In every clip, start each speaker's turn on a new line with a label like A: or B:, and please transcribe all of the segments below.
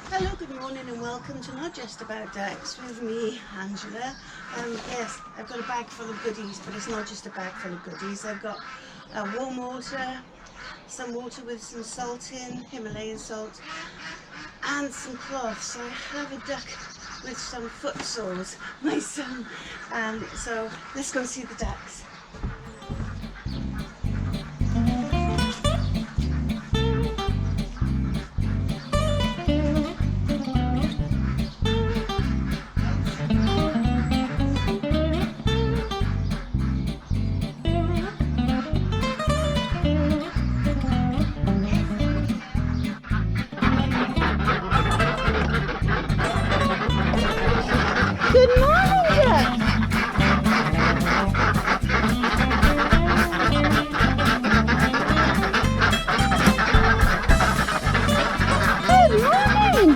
A: Hello, good morning and welcome to Not Just About Ducks with me, Angela. Yes, I've got a bag full of goodies, but it's not just a bag full of goodies. I've got warm water, some water with some salt in, Himalayan salt, and some cloths. I have a duck with some foot sores, my son. So let's go see the ducks. Good morning, ducks. Good morning.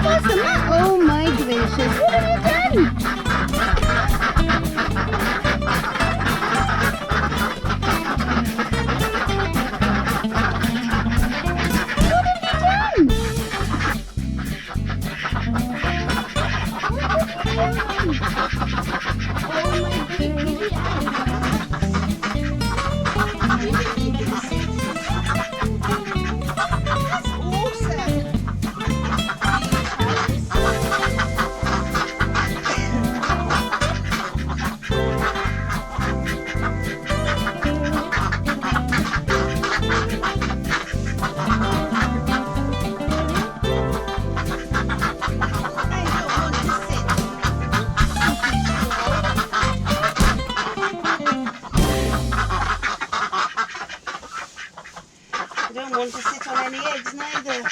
A: What's the matter? Oh my gracious, what have you done? What have you done? I don't want to sit on any eggs neither.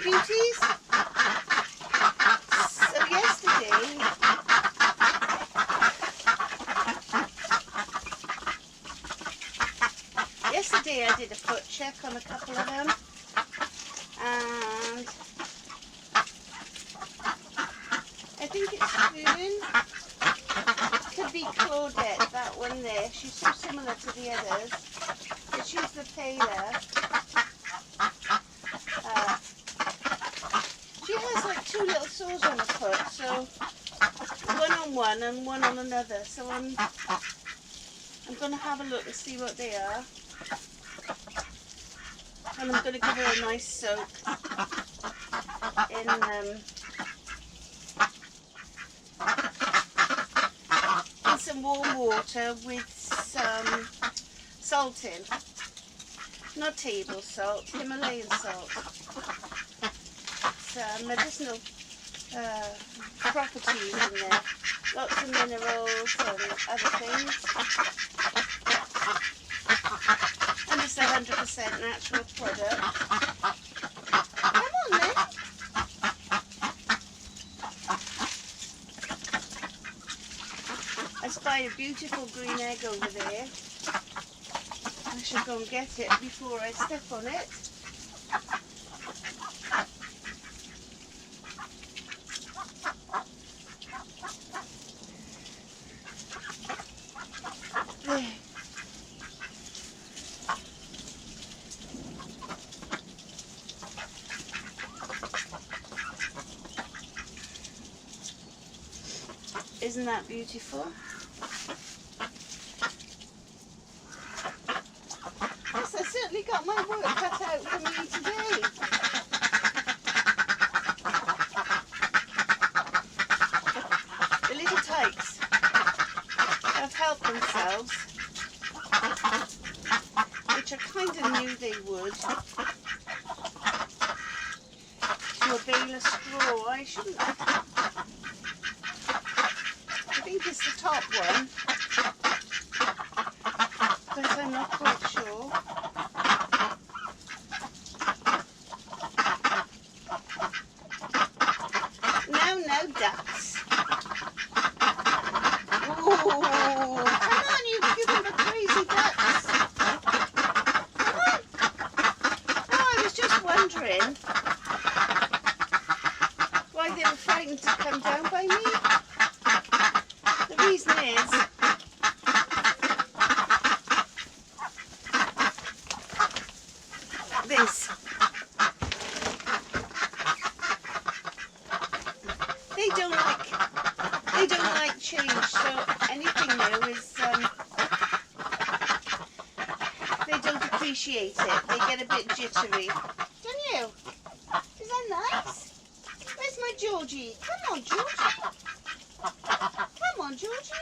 A: Beauties. So yesterday I did a foot check on a couple of them, and I think it's Spoon. Could be Claudette, that one there. She's so similar to the others, but she's the paler. She has like two little sores on her foot, so one on one and one on another. So I'm going to have a look and see what they are, and I'm going to give her a nice soak in some warm water with some salt in, not table salt, Himalayan salt. Medicinal properties in there, lots of minerals and other things, and it's 100% natural product. Come on then. I spy a beautiful green egg over there. I should go and get it before I step on it. Isn't that beautiful? Yes, I certainly got my work cut out for me today. The little tykes have helped themselves, which I kind of knew they would, to a bale of straw. I shouldn't have. I think it's the top one, but I'm not quite sure. wondering why they were frightened to come down by me. The reason is this. They don't like change, so anything new is they don't appreciate it. They get a bit jittery. Don't you? Is that nice? Where's my Georgie? Come on, Georgie. Come on, Georgie.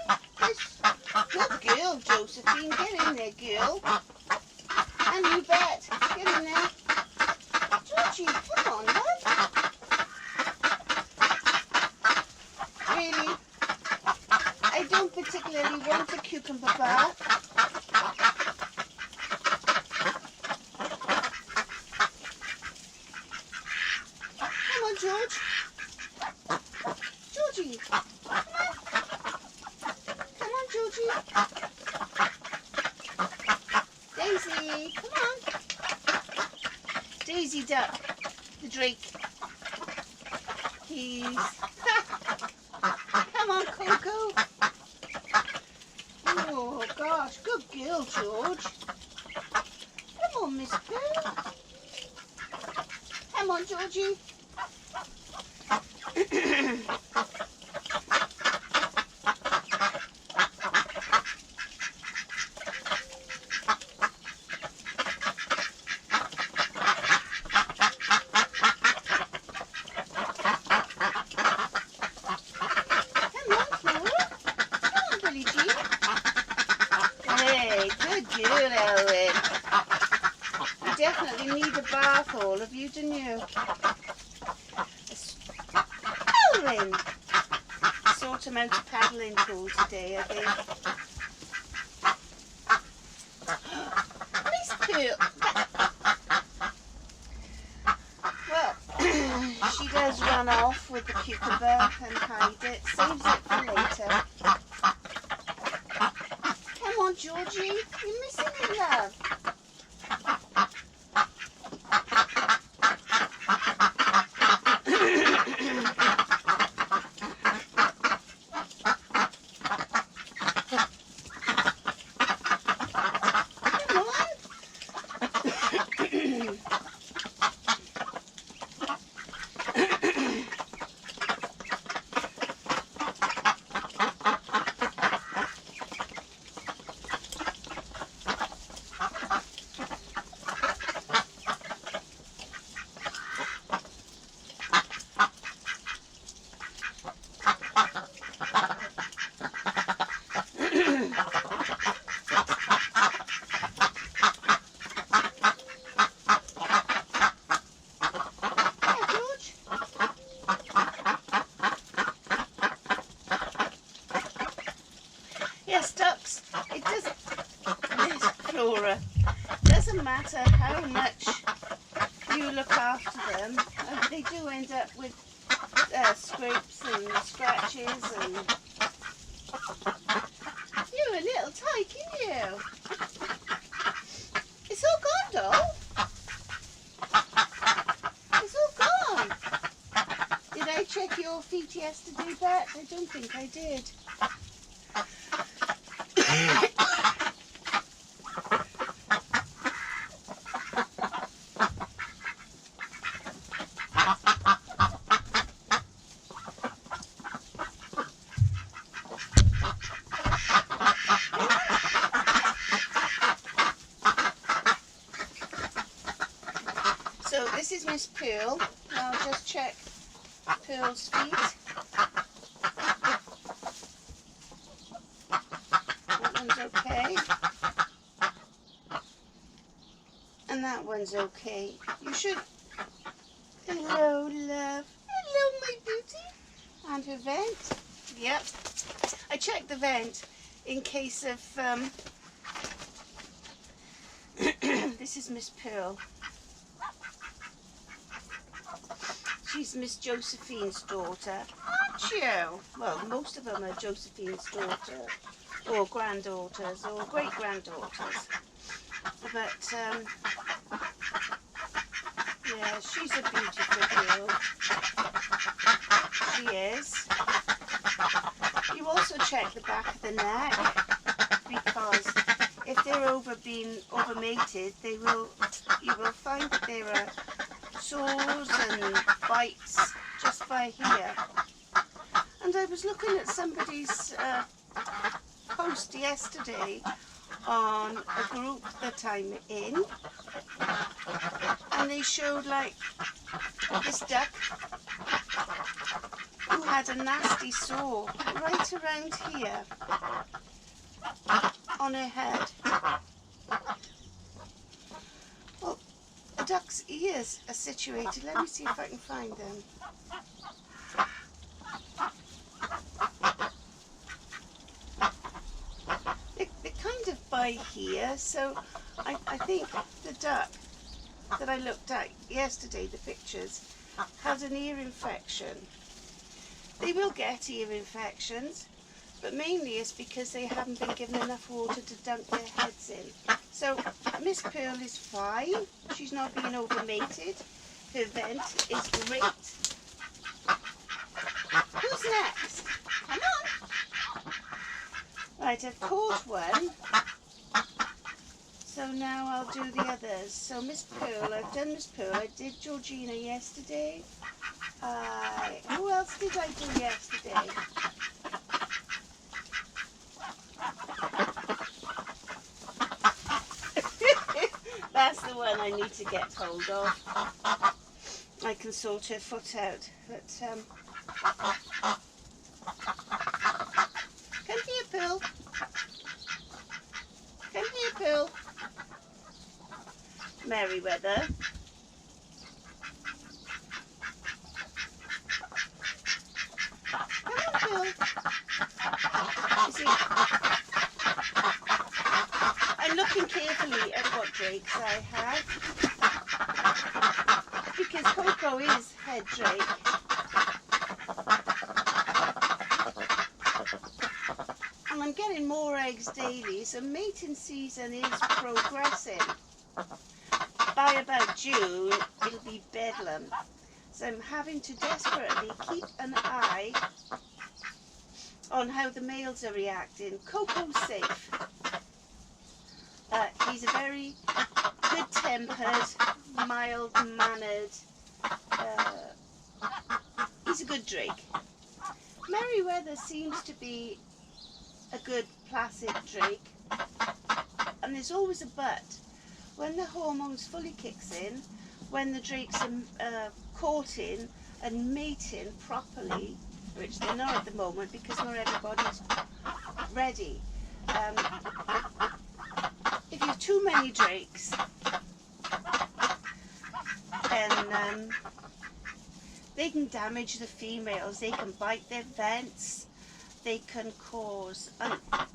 A: Good girl, Josephine. Get in there, girl. And you bet. Get in there. Georgie, come on, love. Really? I don't particularly want a cucumber bar. Come on, George. Georgie, come on. Come on, Georgie. Daisy, come on. Daisy Duck, the Drake. He's... Come on, Coco. Oh, gosh. Good girl, George. Come on, Miss Pooh. Come on, Georgie. Definitely need a bath, all of you, don't you? Paddling! Sort them out a paddling pool today, I think. Miss Pooh! Well, she does run off with the cucumber and hide it. Saves it for later. Come on, Georgie. You're missing me, love. Yes, ducks, it doesn't matter how much you look after them, they do end up with scrapes and scratches and... You're a little tyke, aren't you? It's all gone, doll. It's all gone. Did I check your feet yesterday, Bet? I don't think I did. So this is Miss Pearl. I'll just check Pearl's feet. That one's okay. And that one's okay. You should... Hello, love. Hello, my beauty. And her vent. Yep. I checked the vent in case of... This is Miss Pearl. She's Miss Josephine's daughter, aren't you? Well, most of them are Josephine's daughter, or granddaughters, or great-granddaughters. But, Yeah, she's a beautiful girl. She is. You also check the back of the neck, because if they're being overmated, you will find that there are sores and bites just by here. And I was looking at somebody's post yesterday on a group that I'm in, and they showed like this duck who had a nasty sore right around here on her head. Well, the duck's ears are situated. Let me see if I can find them. They're kind of by here, so I think the duck that I looked at yesterday, the pictures, had an ear infection. They will get ear infections, but mainly it's because they haven't been given enough water to dunk their heads in. So Miss Pearl is fine. She's not being overmated. Her vent is great. Who's next? Come on. Right, I've caught one. So now I'll do the others. So Miss Pearl, I've done Miss Pearl. I did Georgina yesterday. Who else did I do yesterday? That's the one I need to get hold of. I can sort her foot out, but come here, Pearl. Come here, Pearl. Merryweather. Come on, Pearl. You see, I'm looking carefully at what drakes I have, because Coco is head drake. And I'm getting more eggs daily, so mating season is progressing. By about June, it'll be bedlam. So I'm having to desperately keep an eye on how the males are reacting. Coco's safe. He's a very good-tempered, mild-mannered, he's a good drake. Merryweather seems to be a good, placid drake, and there's always a but. When the hormones fully kicks in, when the drakes are courting and mating properly, which they're not at the moment because not everybody's ready. If you have too many drakes, then they can damage the females. They can bite their vents. They can cause,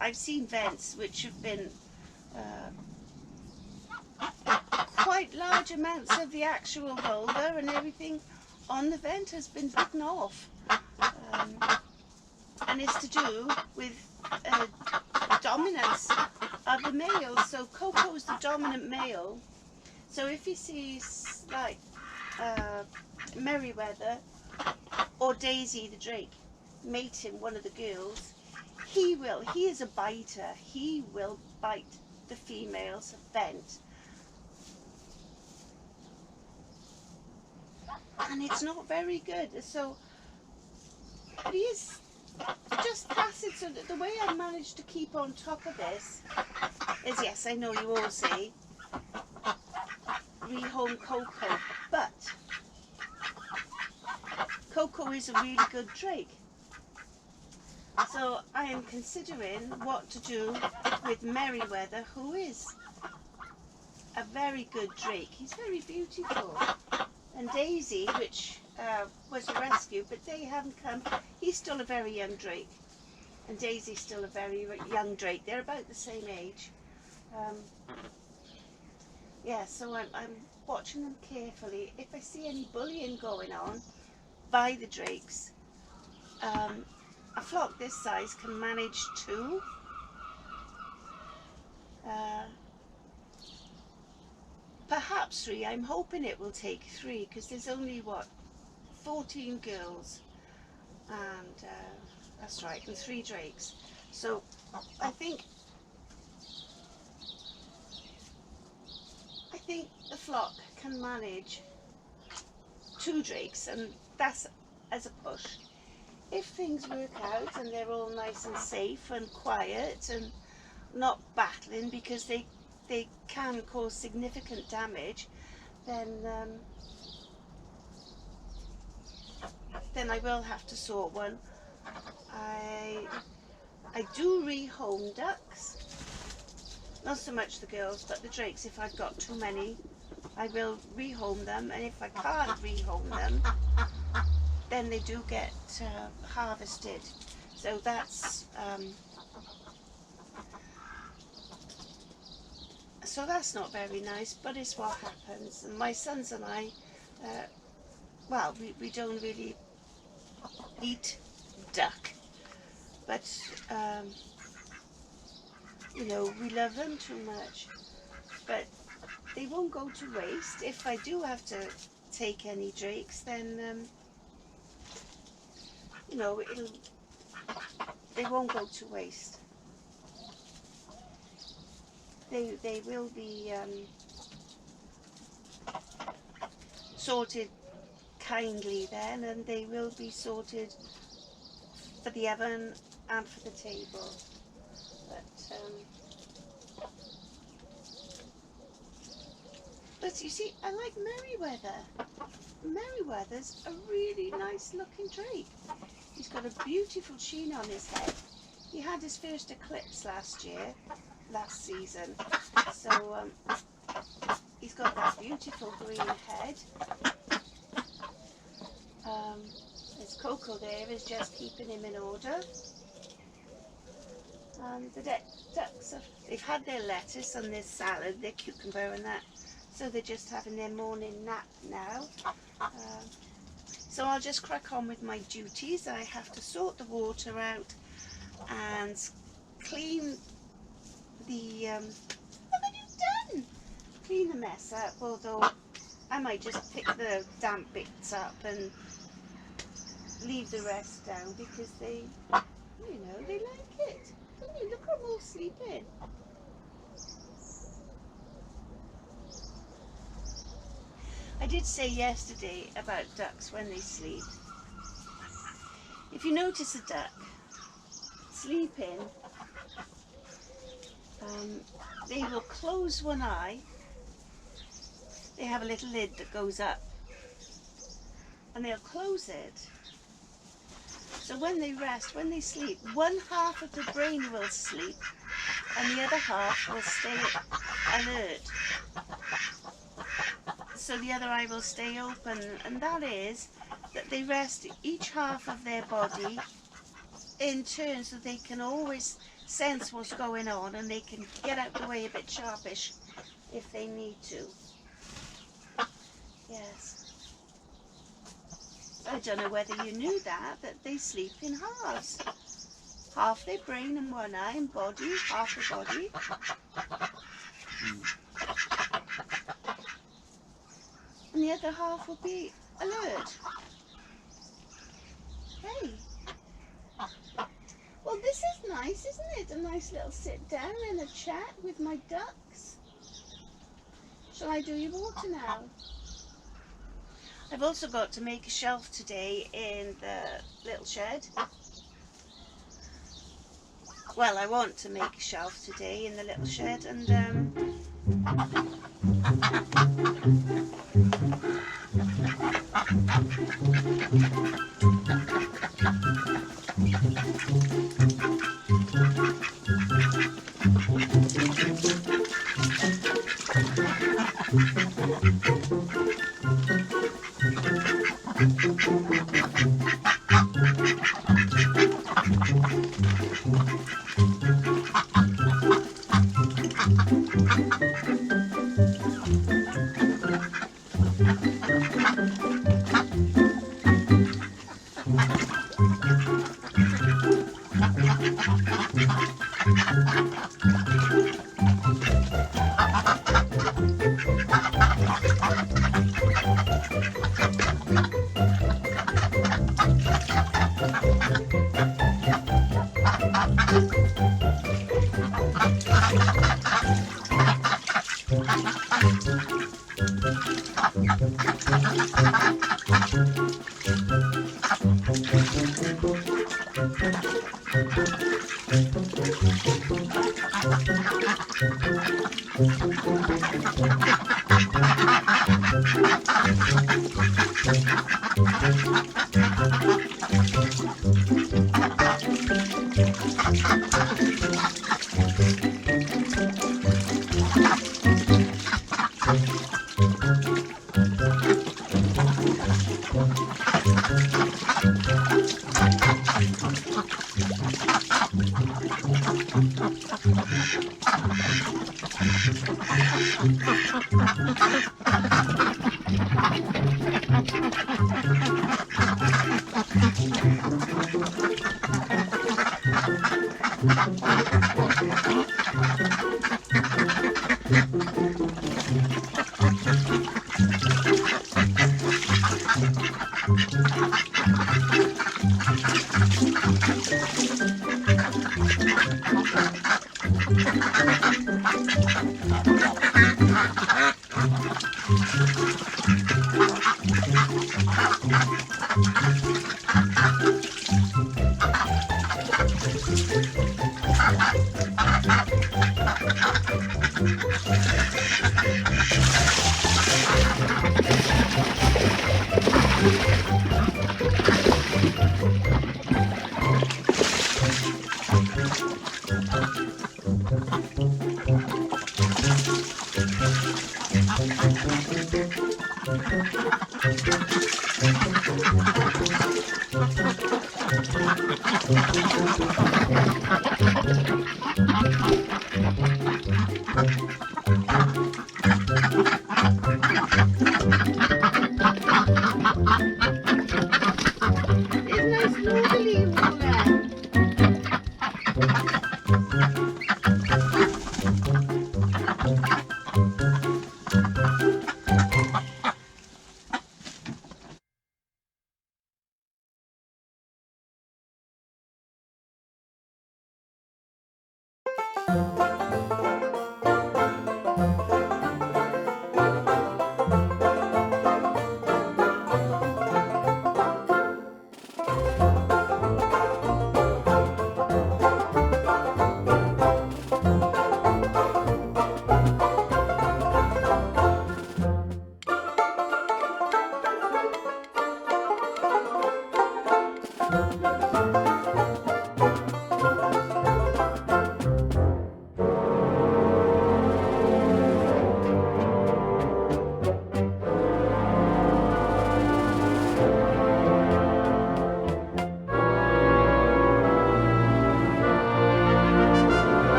A: I've seen vents which have been quite large amounts of the actual vulva and everything on the vent has been bitten off. And it's to do with dominance of the male. So Coco's the dominant male. So if he sees like Merryweather or Daisy the drake mating one of the girls, he is a biter. He will bite the female's vent. And it's not very good. So, but he is just placid. So the way I managed to keep on top of this is, yes, I know you all say rehome Coco, but Coco is a really good drake. So I am considering what to do with Merryweather, who is a very good drake. He's very beautiful. And Daisy, which was a rescue, but they haven't come. He's still a very young drake. And Daisy's still a very young drake. They're about the same age. Yeah, so I'm watching them carefully. If I see any bullying going on by the drakes, a flock this size can manage two. perhaps 3. I'm hoping it will take 3 because there's only 14 girls, and that's right, and 3 drakes. So I think the flock can manage 2 drakes, and that's as a push. If things work out and they're all nice and safe and quiet and not battling, because they can cause significant damage, then I will have to sort one. I do rehome ducks, not so much the girls, but the drakes. If I've got too many, I will rehome them, and if I can't rehome them, then they do get harvested. So that's not very nice, but it's what happens. And my sons and I, well, we don't really eat duck, but you know, we love them too much. But they won't go to waste. If I do have to take any drakes, then you know, they won't go to waste. They will be sorted kindly then, and they will be sorted for the oven and for the table. But you see, I like Merryweather. Merryweather's a really nice looking drake. He's got a beautiful sheen on his head. He had his first eclipse last season. So he's got that beautiful green head. His Coco there is just keeping him in order. And the ducks, they've had their lettuce and their salad, their cucumber and that. So they're just having their morning nap now. So I'll just crack on with my duties. I have to sort the water out and clean the what have you done? Clean the mess up, although I might just pick the damp bits up and leave the rest down, because they, you know, they like it. Don't you? Look at them all sleeping. I did say yesterday about ducks when they sleep. If you notice a duck sleeping, they will close one eye. They have a little lid that goes up, and they'll close it. So when they rest, when they sleep, one half of the brain will sleep and the other half will stay alert. So the other eye will stay open, and that is that they rest each half of their body in turn, so they can always sense what's going on, and they can get out the way a bit sharpish if they need to. Yes. I don't know whether you knew that they sleep in halves. Half their brain in one eye and body, half the body. And the other half will be alert. Hey. Well, this is nice, isn't it? A nice little sit down and a chat with my ducks. Shall I do your water now? I've also got to make a shelf today in the little shed. Well, I want to make a shelf today in the little shed, and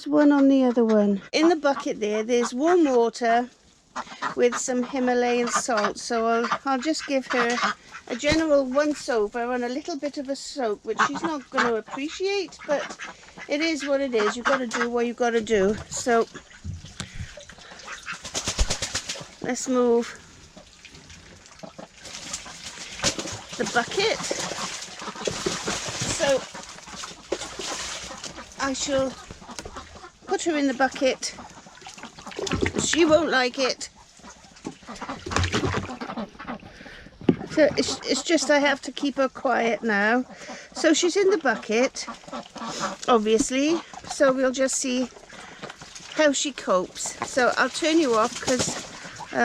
A: One on the other one. In the bucket there's warm water with some Himalayan salt, so I'll just give her a general once over and a little bit of a soak, which she's not going to appreciate, but it is what it is. You've got to do what you've got to do. So let's move the bucket. So I shall put her in the bucket. She won't like it. So it's just I have to keep her quiet now. So she's in the bucket, obviously. So we'll just see how she copes. So I'll turn you off because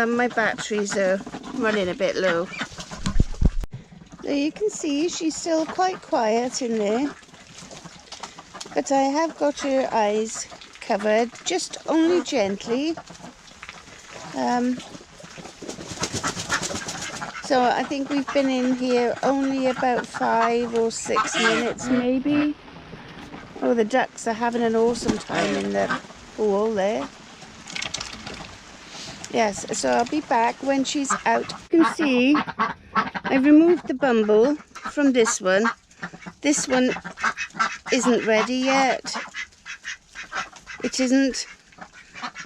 A: my batteries are running a bit low. There you can see she's still quite quiet in there. But I have got her eyes covered, just only gently. So I think we've been in here only about 5 or 6 minutes maybe. Oh, the ducks are having an awesome time in the pool there. Yes, so I'll be back when she's out. You can see I've removed the Bumble from this one. This one isn't ready yet. It isn't.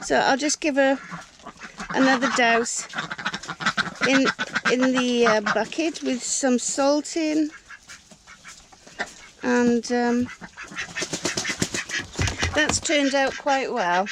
A: So I'll just give her another douse in the bucket with some salt in. And that's turned out quite well.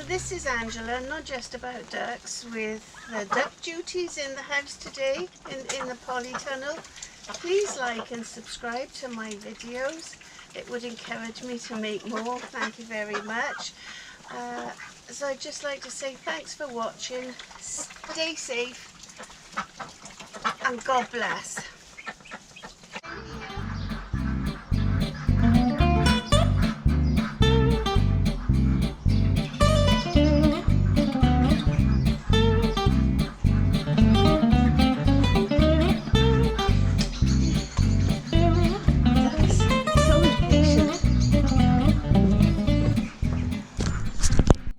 A: This is Angela, not just about ducks, with the duck duties in the house today in the polytunnel. Please like and subscribe to my videos. It would encourage me to make more. Thank you very much. So I'd just like to say thanks for watching. Stay safe and God bless.